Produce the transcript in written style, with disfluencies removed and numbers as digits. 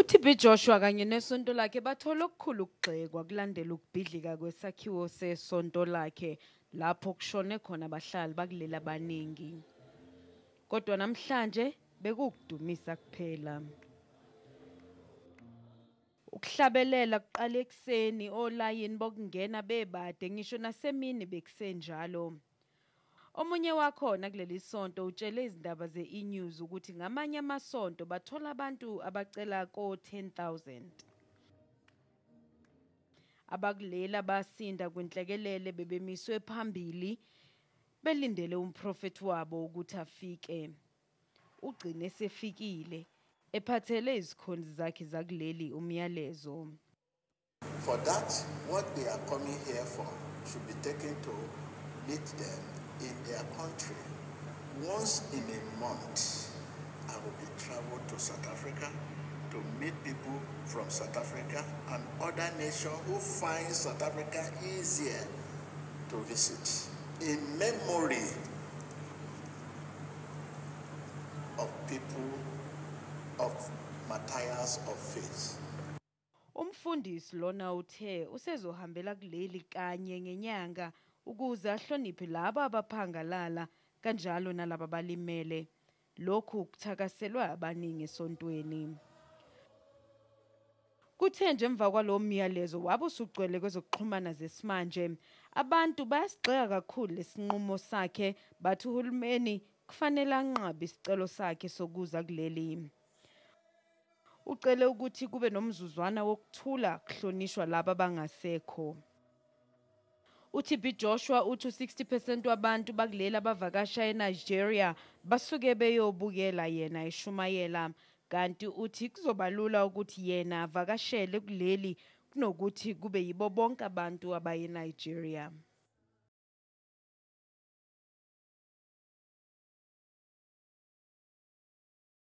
uTB Joshua kanye nesonto lakhe bathola okukhulu ukugxekwa kulandela ukubhidlika kwesakhiwo sesonto lakhe lapho kushone khona abahlali bakulela abaningi. Kodwa namhlanje bekukudumisa kuphela. Ukuhlabelela kuqala ekseni, olayini bokungena bebade ngisho nasemini bekusenjalo. Omunye wakhona kuleli sonto utshele izindaba ze-E-News ukuthi ngamanye amasonto bathola abantu abacela ko-10,000. Abakulela basinda kwinhlekelele bebemiswe phambili belindele umprofeti wabo ukuthi afike. Ugcine sefikile ephathele izikhonzi zakhe zakuleli umyalezo. For that, what they are coming here for should be taken to meet them in their country. Once in a month, I will be traveled to South Africa to meet people from South Africa and other nations who find South Africa easier to visit. In memory of people of Matthias of faith. Umfundisi lona uthe usezohambela kuleli kanye ngenyanga ukuze ahloniphe labo abaphangalala kanjalo nalabo abalimele. Lokhu kuthakaselwa abaningi esontweni. Kuthe nje emva kwalo myalezo wabe usugcwele kwezokuxhumana zesimanje, abantu bayasigxeka kakhulu lesinqumo sakhe bathi uhulumeni kufanele anqabe isicelo sakhe sokuza kuleli. Ucele ukuthi kube nomzuzwana wokuthula kuhlonishwa laba abangasekho. uTB Joshua uthi 60% wabantu bakulela abavakasha eNigeria basuke beyobukela yena eshumayela, kanti uthi kuzobalula ukuthi yena avakashele kuleli kunokuthi kube yibo bonke abantu abaye eNigeria.